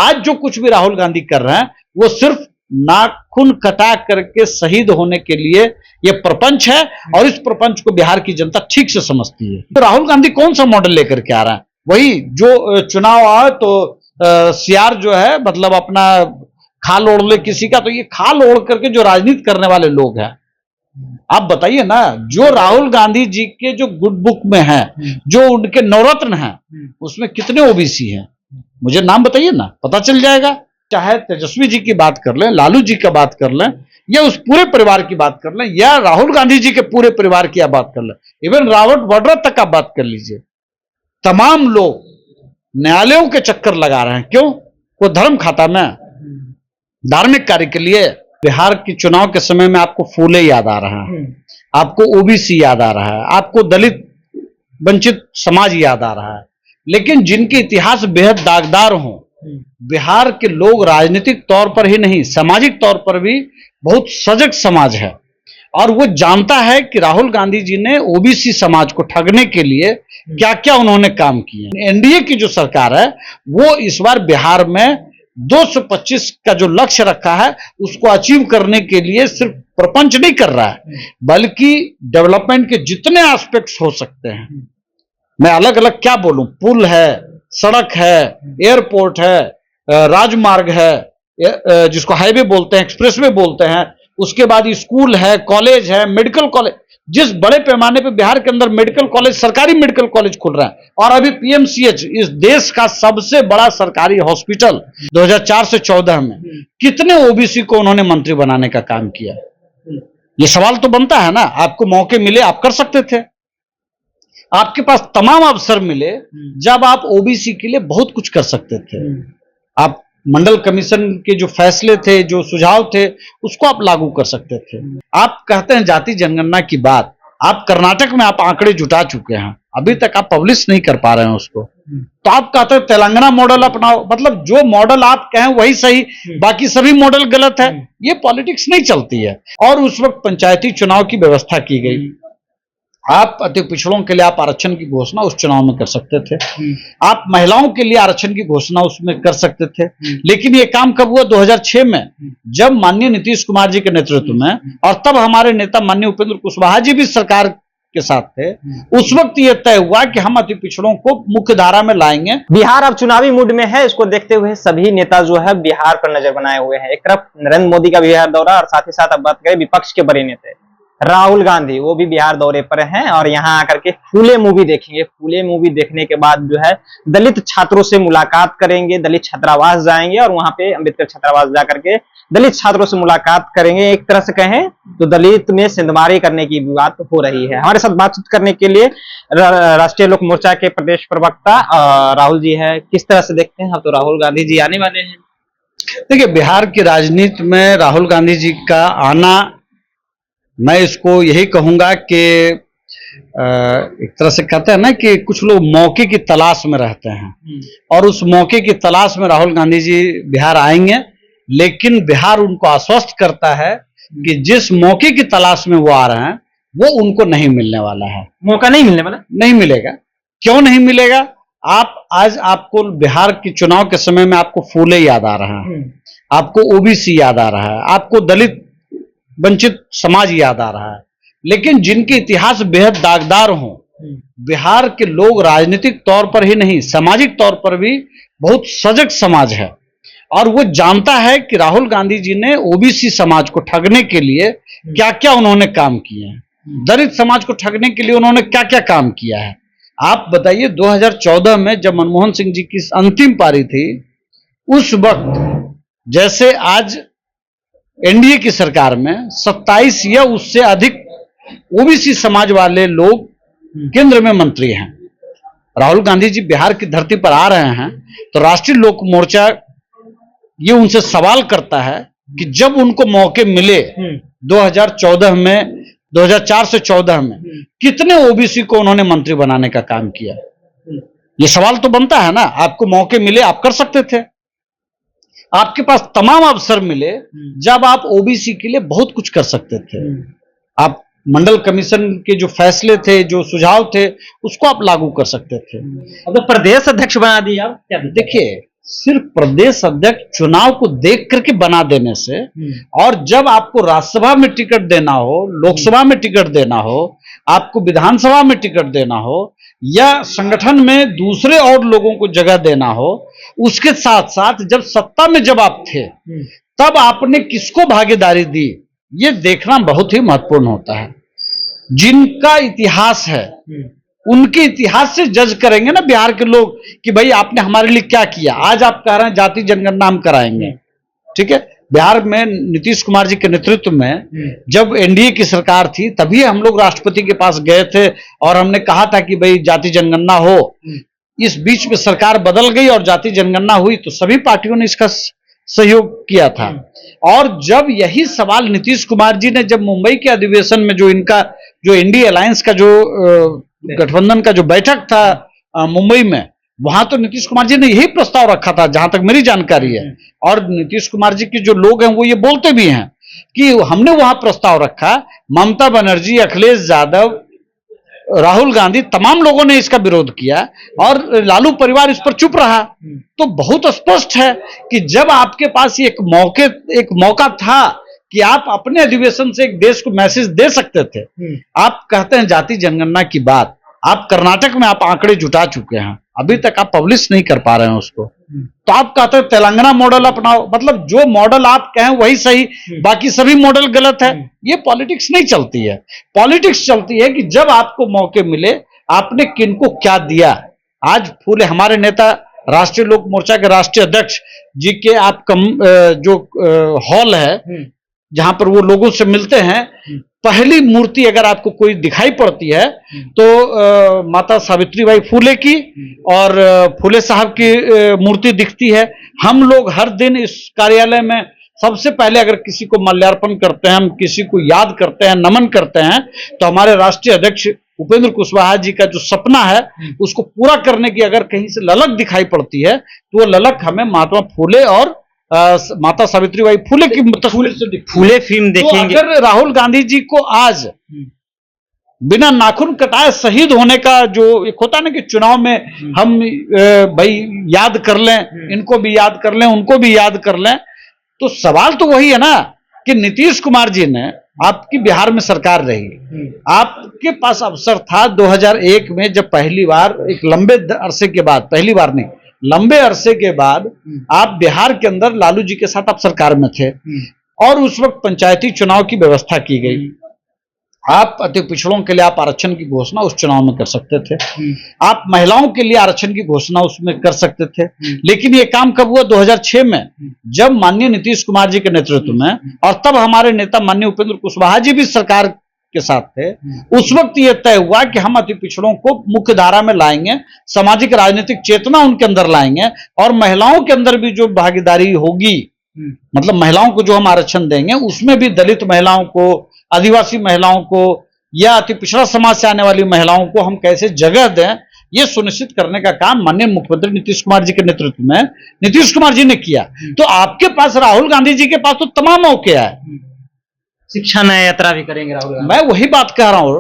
आज जो कुछ भी राहुल गांधी कर रहे हैं वो सिर्फ नाखून कटा करके शहीद होने के लिए ये प्रपंच है, और इस प्रपंच को बिहार की जनता ठीक से समझती है। तो राहुल गांधी कौन सा मॉडल लेकर के आ रहा है? वही जो चुनाव आए तो सियार जो है मतलब अपना खाल ओढ़ ले किसी का, तो ये खाल ओढ़ करके जो राजनीति करने वाले लोग हैं, आप बताइए ना, जो राहुल गांधी जी के जो गुड बुक में है, जो उनके नवरत्न हैं, उसमें कितने ओबीसी हैं? मुझे नाम बताइए ना, पता चल जाएगा। चाहे तेजस्वी जी की बात कर लें, लालू जी की बात कर लें, या उस पूरे परिवार की बात कर लें, या राहुल गांधी जी के पूरे परिवार की आप बात कर लें, इवन रॉबर्ट वाड्रा तक आप बात कर लीजिए, तमाम लोग न्यायालयों के चक्कर लगा रहे हैं। क्यों? वो धर्म खाता में धार्मिक कार्य के लिए। बिहार के चुनाव के समय में आपको फूले याद आ रहा है, आपको ओबीसी याद आ रहा है, आपको दलित वंचित समाज याद आ रहा है, लेकिन जिनके इतिहास बेहद दागदार हों, बिहार के लोग राजनीतिक तौर पर ही नहीं, सामाजिक तौर पर भी बहुत सजग समाज है, और वो जानता है कि राहुल गांधी जी ने ओबीसी समाज को ठगने के लिए क्या क्या उन्होंने काम किए। एनडीए की जो सरकार है वो इस बार बिहार में 225 का जो लक्ष्य रखा है उसको अचीव करने के लिए सिर्फ प्रपंच नहीं कर रहा है, बल्कि डेवलपमेंट के जितने एस्पेक्ट्स हो सकते हैं, मैं अलग अलग क्या बोलूं, पुल है, सड़क है, एयरपोर्ट है, राजमार्ग है, जिसको हाईवे बोलते हैं, एक्सप्रेसवे बोलते हैं, उसके बाद स्कूल है, कॉलेज है, मेडिकल कॉलेज, जिस बड़े पैमाने पे बिहार के अंदर मेडिकल कॉलेज, सरकारी मेडिकल कॉलेज खुल रहा है, और अभी पीएमसीएच इस देश का सबसे बड़ा सरकारी हॉस्पिटल 2004 से 14 में कितने ओबीसी को उन्होंने मंत्री बनाने का काम किया? ये सवाल तो बनता है ना। आपको मौके मिले आप कर सकते थे, आपके पास तमाम अवसर मिले, जब आप ओबीसी के लिए बहुत कुछ कर सकते थे। आप मंडल कमीशन के जो फैसले थे, जो सुझाव थे, उसको आप लागू कर सकते थे। आप कहते हैं जाति जनगणना की बात, आप कर्नाटक में आप आंकड़े जुटा चुके हैं, अभी तक आप पब्लिश नहीं कर पा रहे हैं उसको, तो आप कहते हैं तेलंगाना मॉडल अपनाओ। मतलब जो मॉडल आप कहें वही सही, बाकी सभी मॉडल गलत है। ये पॉलिटिक्स नहीं चलती है। और उस वक्त पंचायती चुनाव की व्यवस्था की गई, आप अति पिछड़ों के लिए आप आरक्षण की घोषणा उस चुनाव में कर सकते थे, आप महिलाओं के लिए आरक्षण की घोषणा उसमें कर सकते थे, लेकिन ये काम कब हुआ? 2006 में, जब माननीय नीतीश कुमार जी के नेतृत्व में, और तब हमारे नेता माननीय उपेंद्र कुशवाहा जी भी सरकार के साथ थे, उस वक्त ये तय हुआ कि हम अति पिछड़ों को मुख्य धारा में लाएंगे। बिहार अब चुनावी मूड में है, इसको देखते हुए सभी नेता जो है बिहार पर नजर बनाए हुए हैं। एक तरफ नरेंद्र मोदी का बिहार दौरा, और साथ ही साथ अब बात करें विपक्ष के बड़े नेता राहुल गांधी, वो भी बिहार दौरे पर हैं, और यहाँ आकर के फूले मूवी देखेंगे। फूले मूवी देखने के बाद जो है दलित छात्रों से मुलाकात करेंगे, दलित छात्रावास जाएंगे, और वहां पे अंबेडकर छात्रावास जाकर के दलित छात्रों से मुलाकात करेंगे। एक तरह से कहें तो दलित में सिंधमारी करने की बात हो रही है। हमारे साथ बातचीत करने के लिए राष्ट्रीय लोक मोर्चा के प्रदेश प्रवक्ता राहुल जी है। किस तरह से देखते हैं? अब तो राहुल गांधी जी आने वाले हैं। देखिए, बिहार की राजनीति में राहुल गांधी जी का आना, मैं इसको यही कहूंगा कि एक तरह से कहते हैं ना कि कुछ लोग मौके की तलाश में रहते हैं, और उस मौके की तलाश में राहुल गांधी जी बिहार आएंगे, लेकिन बिहार उनको आश्वस्त करता है कि जिस मौके की तलाश में वो आ रहे हैं वो उनको नहीं मिलने वाला है। मौका नहीं मिलने वाला? नहीं मिलेगा। क्यों नहीं मिलेगा? आज आपको बिहार के चुनाव के समय में आपको फूले याद आ रहा है, आपको ओबीसी याद आ रहा है, आपको दलित वंचित समाज याद आ रहा है, लेकिन जिनके इतिहास बेहद दागदार हों, बिहार के लोग राजनीतिक तौर पर ही नहीं, सामाजिक तौर पर भी बहुत सजग समाज है, और वो जानता है कि राहुल गांधी जी ने ओबीसी समाज को ठगने के लिए क्या क्या उन्होंने काम किए हैं, दलित समाज को ठगने के लिए उन्होंने क्या क्या काम किया है। आप बताइए, 2014 में जब मनमोहन सिंह जी की अंतिम पारी थी, उस वक्त जैसे आज एनडीए की सरकार में 27 या उससे अधिक ओबीसी समाज वाले लोग केंद्र में मंत्री हैं। राहुल गांधी जी बिहार की धरती पर आ रहे हैं, तो राष्ट्रीय लोक मोर्चा ये उनसे सवाल करता है कि जब उनको मौके मिले 2014 में, 2004 से 14 में, कितने ओबीसी को उन्होंने मंत्री बनाने का काम किया? ये सवाल तो बनता है ना। आपको मौके मिले आप कर सकते थे, आपके पास तमाम अवसर मिले, जब आप ओबीसी के लिए बहुत कुछ कर सकते थे। आप मंडल कमीशन के जो फैसले थे, जो सुझाव थे, उसको आप लागू कर सकते थे। अब तो प्रदेश अध्यक्ष बना दिया। क्या देखिए, सिर्फ प्रदेश अध्यक्ष चुनाव को देख करके बना देने से, और जब आपको राज्यसभा में टिकट देना हो, लोकसभा में टिकट देना हो, आपको विधानसभा में टिकट देना हो, या संगठन में दूसरे और लोगों को जगह देना हो, उसके साथ साथ जब सत्ता में जब आप थे तब आपने किसको भागीदारी दी, ये देखना बहुत ही महत्वपूर्ण होता है। जिनका इतिहास है उनके इतिहास से जज करेंगे ना बिहार के लोग कि भाई आपने हमारे लिए क्या किया। आज आप कह रहे हैं जाति जनगणना हम कराएंगे, ठीक है। बिहार में नीतीश कुमार जी के नेतृत्व में जब एनडीए की सरकार थी तभी हम लोग राष्ट्रपति के पास गए थे और हमने कहा था कि भाई जाति जनगणना हो। इस बीच में सरकार बदल गई और जाति जनगणना हुई तो सभी पार्टियों ने इसका सहयोग किया था। और जब यही सवाल नीतीश कुमार जी ने जब मुंबई के अधिवेशन में जो इनका जो एनडीए अलायंस का जो गठबंधन का जो बैठक था मुंबई में, वहां तो नीतीश कुमार जी ने यही प्रस्ताव रखा था जहां तक मेरी जानकारी है। और नीतीश कुमार जी के जो लोग हैं वो ये बोलते भी हैं कि हमने वहां प्रस्ताव रखा, ममता बनर्जी, अखिलेश यादव, राहुल गांधी, तमाम लोगों ने इसका विरोध किया और लालू परिवार इस पर चुप रहा। तो बहुत स्पष्ट है कि जब आपके पास एक मौका था कि आप अपने अधिवेशन से एक देश को मैसेज दे सकते थे। आप कहते हैं जाति जनगणना की बात, आप कर्नाटक में आप आंकड़े जुटा चुके हैं, अभी तक आप पब्लिश नहीं कर पा रहे हैं उसको। तो आप कहते हैं तेलंगाना मॉडल अपनाओ, मतलब जो मॉडल आप कहें वही सही, बाकी सभी मॉडल गलत है। ये पॉलिटिक्स नहीं चलती है। पॉलिटिक्स चलती है कि जब आपको मौके मिले आपने किनको क्या दिया। आज फूले हमारे नेता राष्ट्रीय लोक मोर्चा के राष्ट्रीय अध्यक्ष जी के आप जो हॉल है जहां पर वो लोगों से मिलते हैं, पहली मूर्ति अगर आपको कोई दिखाई पड़ती है तो माता सावित्रीबाई फूले की और फूले साहब की मूर्ति दिखती है। हम लोग हर दिन इस कार्यालय में सबसे पहले अगर किसी को माल्यार्पण करते हैं, हम किसी को याद करते हैं, नमन करते हैं, तो हमारे राष्ट्रीय अध्यक्ष उपेंद्र कुशवाहा जी का जो सपना है उसको पूरा करने की अगर कहीं से ललक दिखाई पड़ती है तो वो ललक हमें महात्मा फूले और माता सावित्रीबाई फूले की फूले फिल्म देखेंगे। तो अगर राहुल गांधी जी को आज बिना नाखून कटाए शहीद होने का जो एक होता ना कि चुनाव में हम भाई याद कर लें, इनको भी याद कर लें, उनको भी याद कर लें, तो सवाल तो वही है ना कि नीतीश कुमार जी ने आपकी बिहार में सरकार रही, आपके पास अवसर था 2001 में जब पहली बार एक लंबे अरसे के बाद, पहली बार नहीं लंबे अरसे के बाद आप बिहार के अंदर लालू जी के साथ आप सरकार में थे और उस वक्त पंचायती चुनाव की व्यवस्था की गई। आप अति पिछड़ों के लिए आप आरक्षण की घोषणा उस चुनाव में कर सकते थे, आप महिलाओं के लिए आरक्षण की घोषणा उसमें कर सकते थे। लेकिन ये काम कब हुआ? 2006 में, जब माननीय नीतीश कुमार जी के नेतृत्व में और तब हमारे नेता माननीय उपेंद्र कुशवाहा जी भी सरकार के साथ थे, उस वक्त यह तय हुआ कि हम अति पिछड़ों को मुख्य धारा में लाएंगे, सामाजिक राजनीतिक चेतना उनके अंदर लाएंगे और महिलाओं के अंदर भी जो भागीदारी होगी, मतलब महिलाओं को जो हम आरक्षण देंगे उसमें भी दलित महिलाओं को, आदिवासी महिलाओं को या अति पिछड़ा समाज से आने वाली महिलाओं को हम कैसे जगह दें, ये सुनिश्चित करने का काम माननीय मुख्यमंत्री नीतीश कुमार जी के नेतृत्व में नीतीश कुमार जी ने किया। तो आपके पास राहुल गांधी जी के पास तो तमाम मौके है। शिक्षा न्याय यात्रा भी करेंगे राहुल गांधी। मैं वही बात कह रहा हूं,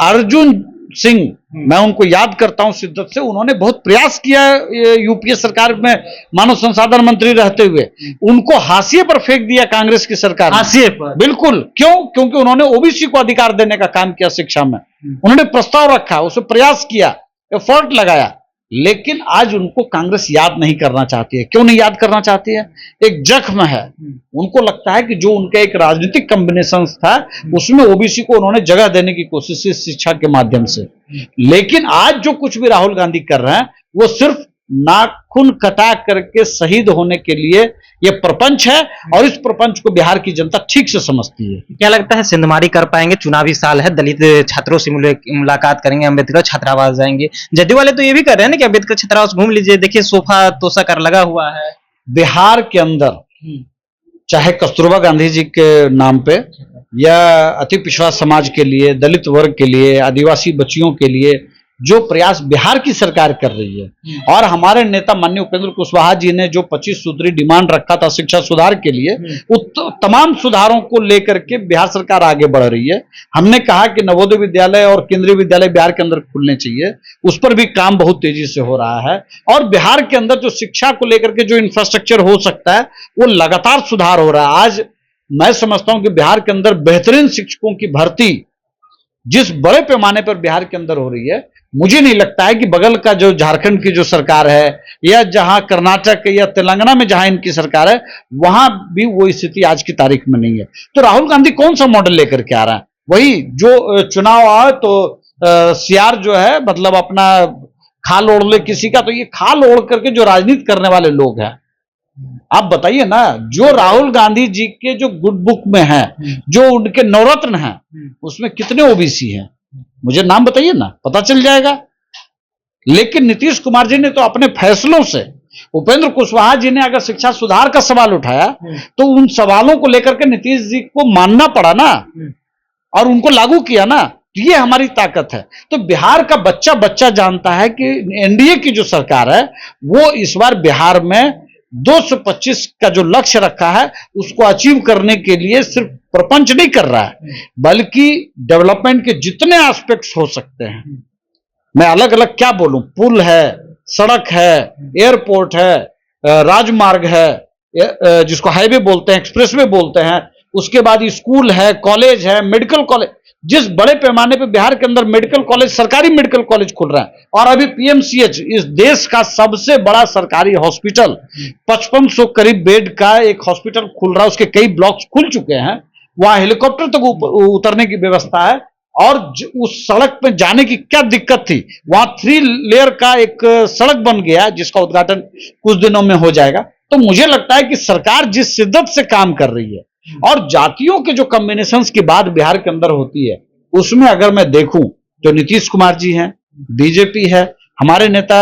अर्जुन सिंह, मैं उनको याद करता हूं शिद्दत से, उन्होंने बहुत प्रयास किया यूपीए सरकार में मानव संसाधन मंत्री रहते हुए, उनको हाशिए पर फेंक दिया कांग्रेस की सरकार। हाशिए पर? बिल्कुल। क्यों? क्योंकि उन्होंने ओबीसी को अधिकार देने का काम किया शिक्षा में, उन्होंने प्रस्ताव रखा, उसे प्रयास किया, एफर्ट लगाया, लेकिन आज उनको कांग्रेस याद नहीं करना चाहती है। क्यों नहीं याद करना चाहती है? एक जख्म है, उनको लगता है कि जो उनका एक राजनीतिक कॉम्बिनेशन था उसमें ओबीसी को उन्होंने जगह देने की कोशिश की शिक्षा के माध्यम से। लेकिन आज जो कुछ भी राहुल गांधी कर रहे हैं वो सिर्फ नाखून कटा करके शहीद होने के लिए यह प्रपंच है और इस प्रपंच को बिहार की जनता ठीक से समझती है। क्या लगता है सिंधमारी कर पाएंगे? चुनावी साल है, दलित छात्रों से मुलाकात करेंगे, अम्बेडकर छात्रावास जाएंगे। जदयू वाले तो ये भी कर रहे हैं ना कि अम्बेडकर छात्रावास घूम लीजिए, देखिए सोफा तोशा कर लगा हुआ है। बिहार के अंदर चाहे कस्तूरबा गांधी जी के नाम पे या अति पिछड़ा समाज के लिए, दलित वर्ग के लिए, आदिवासी बच्चियों के लिए जो प्रयास बिहार की सरकार कर रही है और हमारे नेता माननीय उपेंद्र कुशवाहा जी ने जो 25 सूत्री डिमांड रखा था शिक्षा सुधार के लिए, तमाम सुधारों को लेकर के बिहार सरकार आगे बढ़ रही है। हमने कहा कि नवोदय विद्यालय और केंद्रीय विद्यालय बिहार के अंदर खुलने चाहिए, उस पर भी काम बहुत तेजी से हो रहा है और बिहार के अंदर जो शिक्षा को लेकर के जो इंफ्रास्ट्रक्चर हो सकता है वो लगातार सुधार हो रहा है। आज मैं समझता हूं कि बिहार के अंदर बेहतरीन शिक्षकों की भर्ती जिस बड़े पैमाने पर बिहार के अंदर हो रही है, मुझे नहीं लगता है कि बगल का जो झारखंड की जो सरकार है या जहां कर्नाटक या तेलंगाना में जहां इनकी सरकार है वहां भी वो स्थिति आज की तारीख में नहीं है। तो राहुल गांधी कौन सा मॉडल लेकर के आ रहा है? वही जो चुनाव आए तो सियार जो है मतलब अपना खाल ओढ़ ले किसी का, तो ये खाल ओढ़ करके जो राजनीति करने वाले लोग हैं, आप बताइए ना, जो राहुल गांधी जी के जो गुड बुक में है, जो उनके नवरत्न हैं, उसमें कितने ओबीसी हैं? मुझे नाम बताइए ना, पता चल जाएगा। लेकिन नीतीश कुमार जी ने तो अपने फैसलों से, उपेंद्र कुशवाहा जी ने अगर शिक्षा सुधार का सवाल उठाया तो उन सवालों को लेकर के नीतीश जी को मानना पड़ा ना और उनको लागू किया ना। तो ये हमारी ताकत है। तो बिहार का बच्चा बच्चा जानता है कि एनडीए की जो सरकार है वो इस बार बिहार में 225 का जो लक्ष्य रखा है उसको अचीव करने के लिए सिर्फ प्रपंच नहीं कर रहा है, बल्कि डेवलपमेंट के जितने एस्पेक्ट्स हो सकते हैं, मैं अलग अलग क्या बोलूं, पुल है, सड़क है, एयरपोर्ट है, राजमार्ग है, जिसको हाईवे बोलते हैं, एक्सप्रेसवे बोलते हैं, उसके बाद स्कूल है, कॉलेज है, मेडिकल कॉलेज, जिस बड़े पैमाने पे बिहार के अंदर मेडिकल कॉलेज, सरकारी मेडिकल कॉलेज खुल रहा है और अभी पीएमसीएच इस देश का सबसे बड़ा सरकारी हॉस्पिटल 5500 करीब बेड का एक हॉस्पिटल खुल रहा है, उसके कई ब्लॉक्स खुल चुके हैं, वहां हेलीकॉप्टर तक उतरने की व्यवस्था है और उस सड़क पे जाने की क्या दिक्कत थी, वहां 3 लेयर का एक सड़क बन गया जिसका उद्घाटन कुछ दिनों में हो जाएगा। तो मुझे लगता है कि सरकार जिस शिद्दत से काम कर रही है और जातियों के जो कॉम्बिनेशंस की बात बिहार के अंदर होती है, उसमें अगर मैं देखूं तो नीतीश कुमार जी हैं, बीजेपी है, हमारे नेता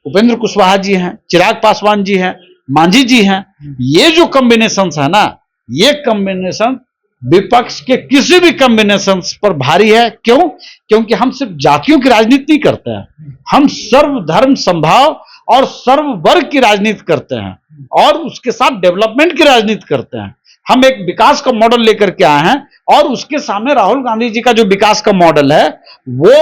उपेंद्र कुशवाहा जी हैं, चिराग पासवान जी हैं, मांझी जी हैं, ये जो कॉम्बिनेशंस है ना, ये कॉम्बिनेशन विपक्ष के किसी भी कॉम्बिनेशंस पर भारी है। क्यों? क्योंकि हम सिर्फ जातियों की राजनीति नहीं करते हैं, हम सर्वधर्म संभाव और सर्व वर्ग की राजनीति करते हैं और उसके साथ डेवलपमेंट की राजनीति करते हैं। हम एक विकास का मॉडल लेकर के आए हैं और उसके सामने राहुल गांधी जी का जो विकास का मॉडल है वो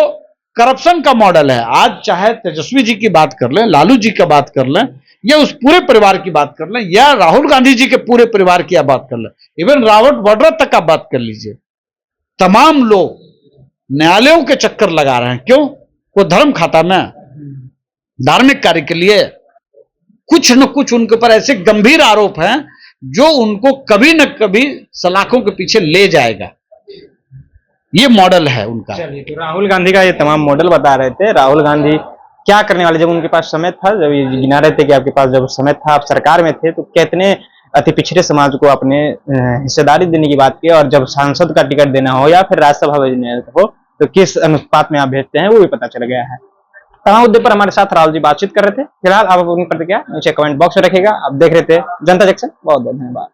करप्शन का मॉडल है। आज चाहे तेजस्वी जी की बात कर लें, लालू जी की बात कर लें, या उस पूरे परिवार की बात कर लें, या राहुल गांधी जी के पूरे परिवार की बात कर लें, इवन रॉबर्ट वाड्रा तक आप बात कर लीजिए, तमाम लोग न्यायालयों के चक्कर लगा रहे हैं। क्यों? वो धर्म खाता में धार्मिक कार्य के लिए कुछ न कुछ उनके ऊपर ऐसे गंभीर आरोप हैं जो उनको कभी न कभी सलाखों के पीछे ले जाएगा। ये मॉडल है उनका। चलिए, तो राहुल गांधी का ये तमाम मॉडल बता रहे थे। राहुल गांधी क्या करने वाले, जब उनके पास समय था, जब ये गिना रहे थे कि आपके पास जब समय था, आप सरकार में थे, तो कितने अति पिछड़े समाज को अपने हिस्सेदारी देने की बात की, और जब सांसद का टिकट देना हो या फिर राज्यसभा भेजने हो तो किस अनुपात में आप भेजते हैं वो भी पता चल गया है। तमाम मुद्दे पर हमारे साथ राहुल जी बातचीत कर रहे थे। फिलहाल आप अपनी प्रतिक्रिया नीचे कमेंट बॉक्स में रखिएगा। आप देख रहे थे जनता जंक्शन। बहुत बहुत धन्यवाद।